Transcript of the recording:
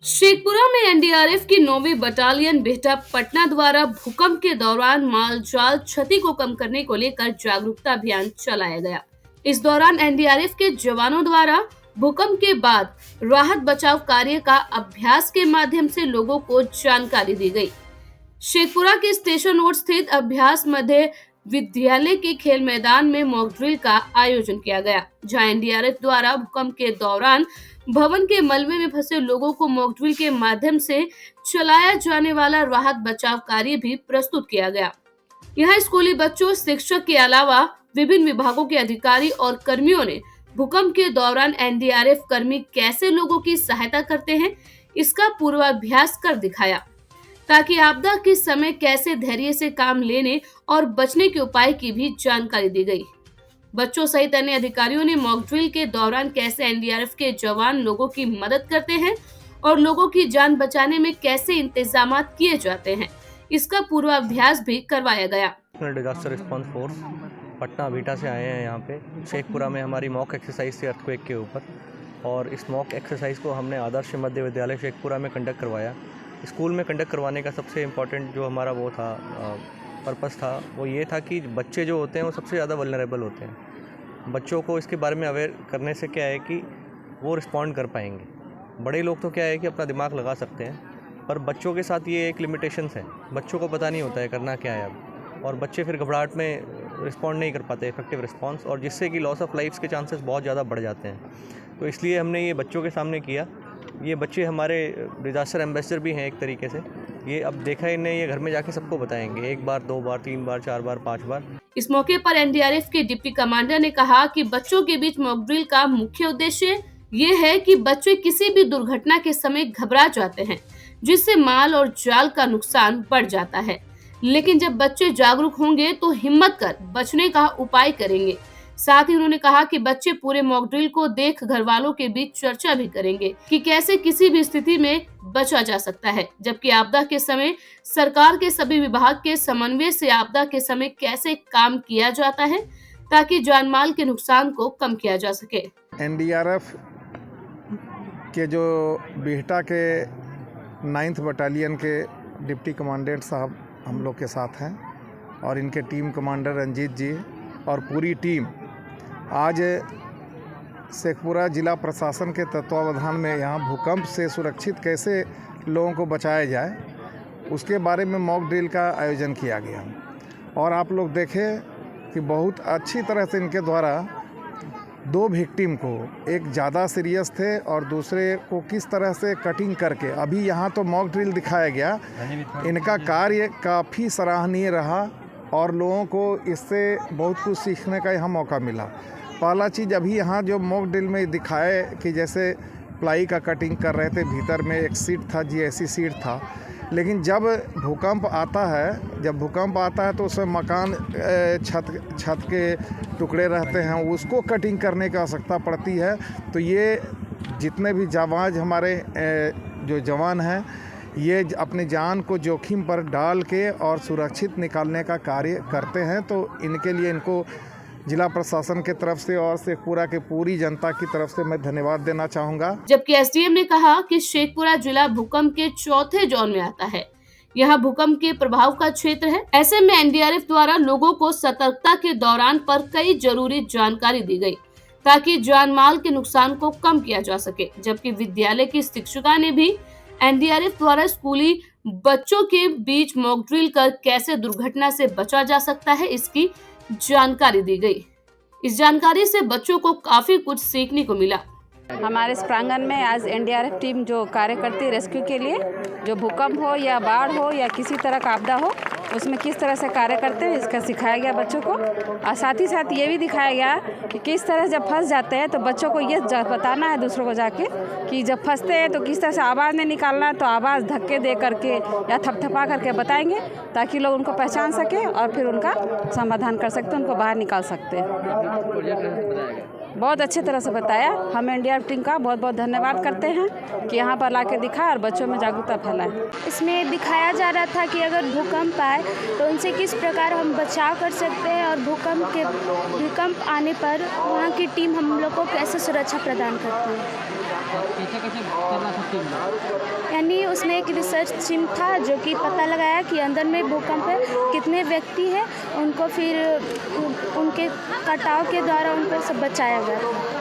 शेखपुरा में एनडीआरएफ की 9वीं बटालियन बिहटा पटना द्वारा भूकंप के दौरान माल जाल क्षति को कम करने को लेकर जागरूकता अभियान चलाया गया। इस दौरान एनडीआरएफ के जवानों द्वारा भूकंप के बाद राहत बचाव कार्य का अभ्यास के माध्यम से लोगों को जानकारी दी गई। शेखपुरा के स्टेशन रोड स्थित अभ्यास मध्य विद्यालय के खेल मैदान में मॉक ड्रिल का आयोजन किया गया, जहां एनडीआरएफ द्वारा भूकंप के दौरान भवन के मलबे में फंसे लोगों को मॉक ड्रिल के माध्यम से चलाया जाने वाला राहत बचाव कार्य भी प्रस्तुत किया गया। यहाँ स्कूली बच्चों, शिक्षक के अलावा विभिन्न विभागों के अधिकारी और कर्मियों ने भूकंप के दौरान एनडीआरएफ कर्मी कैसे लोगों की सहायता करते हैं, इसका पूर्वाभ्यास कर दिखाया, ताकि आपदा के समय कैसे धैर्य से काम लेने और बचने के उपाय की भी जानकारी दी गई। बच्चों सहित अन्य अधिकारियों ने मॉक ड्रिल के दौरान कैसे एनडीआरएफ के जवान लोगों की मदद करते हैं और लोगों की जान बचाने में कैसे इंतजाम किए जाते हैं, इसका पूर्वाभ्यास भी करवाया गया। Disaster response force Patna beta से आए हैं यहाँ पे शेखपुरा में हमारी मॉक एक्सरसाइज थी अर्थक्वेक के ऊपर, और इस मॉक एक्सरसाइज को हमने आदर्श मध्य विद्यालय शेखपुरा में कंडक्ट करवाया। स्कूल में कंडक्ट करवाने का सबसे इम्पॉर्टेंट जो हमारा वो था पर्पस था, वो ये था कि बच्चे जो होते हैं वो सबसे ज़्यादा वल्नरेबल होते हैं। बच्चों को इसके बारे में अवेयर करने से क्या है कि वो रिस्पॉन्ड कर पाएंगे। बड़े लोग तो क्या है कि अपना दिमाग लगा सकते हैं, पर बच्चों के साथ ये एक लिमिटेशंस है। बच्चों को पता नहीं होता है करना क्या है अब, और बच्चे फिर घबराहट में रिस्पॉन्ड नहीं कर पाते इफेक्टिव रिस्पॉन्स, और जिससे कि लॉस ऑफ लाइफ्स के चांसेस बहुत ज़्यादा बढ़ जाते हैं। तो इसलिए हमने ये बच्चों के सामने किया। ये बच्चे हमारे डिजास्टर एम्बेसडर भी हैं एक तरीके से। ये अब देखा इन्हें, ये घर में जाके सबको बताएंगे, 1 बार 2 बार 3 बार 4 बार 5 बार। इस मौके पर एनडीआरएफ के डिप्टी कमांडर ने कहा कि बच्चों के बीच मॉक ड्रिल का मुख्य उद्देश्य ये है कि बच्चे किसी भी दुर्घटना के समय घबरा जाते हैं, जिससे माल और जाल का नुकसान बढ़ जाता है। लेकिन जब बच्चे जागरूक होंगे तो हिम्मत कर बचने का उपाय करेंगे। साथ ही उन्होंने कहा कि बच्चे पूरे मॉक ड्रिल को देख घर वालों के बीच चर्चा भी करेंगे कि कैसे किसी भी स्थिति में बचा जा सकता है, जबकि आपदा के समय सरकार के सभी विभाग के समन्वय से आपदा के समय कैसे काम किया जाता है, ताकि जान माल के नुकसान को कम किया जा सके। एनडीआरएफ के जो बिहटा के 9th बटालियन के डिप्टी कमांडेंट साहब हम लोग के साथ हैं, और इनके टीम कमांडर रंजीत जी और पूरी टीम आज शेखपुरा जिला प्रशासन के तत्वावधान में यहाँ भूकंप से सुरक्षित कैसे लोगों को बचाया जाए, उसके बारे में मॉक ड्रिल का आयोजन किया गया। और आप लोग देखें कि बहुत अच्छी तरह से इनके द्वारा 2 विक्टिम को, एक ज़्यादा सीरियस थे और दूसरे को किस तरह से कटिंग करके, अभी यहाँ तो मॉक ड्रिल दिखाया गया, इनका कार्य काफ़ी सराहनीय रहा और लोगों को इससे बहुत कुछ सीखने का यहाँ मौका मिला। पहला चीज़ अभी यहाँ जो मॉक ड्रिल में दिखाए कि जैसे प्लाई का कटिंग कर रहे थे, भीतर में एक सीट था, GIC सीट था, लेकिन जब भूकंप आता है तो उसमें मकान छत के टुकड़े रहते हैं, उसको कटिंग करने की आवश्यकता पड़ती है। तो ये जितने भी जाबाज हमारे जो जवान हैं, ये अपनी जान को जोखिम पर डाल के और सुरक्षित निकालने का कार्य करते हैं। तो इनके लिए इनको जिला प्रशासन के तरफ से और शेखपुरा के पूरी जनता की तरफ से मैं धन्यवाद देना चाहूँगा। जबकि एसडीएम ने कहा कि शेखपुरा जिला भूकंप के 4थे जोन में आता है। यहाँ भूकंप के प्रभाव का क्षेत्र है। ऐसे में एनडीआरएफ द्वारा लोगों को सतर्कता के दौरान पर कई जरूरी जानकारी दी गई, ताकि जान माल के नुकसान को कम किया जा सके। जबकि विद्यालय की शिक्षिका ने भी एनडीआरएफ द्वारा स्कूली बच्चों के बीच मॉक ड्रिल कर कैसे दुर्घटना से बचा जा सकता है, इसकी जानकारी दी गई। इस जानकारी से बच्चों को काफी कुछ सीखने को मिला। हमारे इस प्रांगण में आज एनडीआरएफ टीम जो कार्य करती है रेस्क्यू के लिए, जो भूकंप हो या बाढ़ हो या किसी तरह का आपदा हो, उसमें किस तरह से कार्य करते हैं इसका सिखाया गया बच्चों को। और साथ ही साथ ये भी दिखाया गया कि किस तरह जब फंस जाते हैं तो बच्चों को ये बताना है दूसरों को जाके कि जब फंसते हैं तो किस तरह से आवाज़ नहीं निकालना, तो आवाज़ धक्के दे करके या थपथपा करके बताएंगे, ताकि लोग उनको पहचान सके और फिर उनका समाधान कर सकते, उनको बाहर निकाल सकते हैं। बहुत अच्छे तरह से बताया। हम एनडीआरएफ टीम का बहुत बहुत धन्यवाद करते हैं कि यहाँ पर लाके दिखाया और बच्चों में जागरूकता फैलाए। इसमें दिखाया जा रहा था कि अगर भूकंप आए तो उनसे किस प्रकार हम बचाव कर सकते हैं, और भूकंप आने पर वहाँ की टीम हम लोग को कैसे सुरक्षा प्रदान करती है। था, कैसे कैसे कर रहा था टीम? यानी उसमें एक रिसर्च टीम था जो कि पता लगाया कि अंदर में भूकंप है, कितने व्यक्ति हैं, उनको फिर उनके कटाव के द्वारा उनको सब बचाया गया था।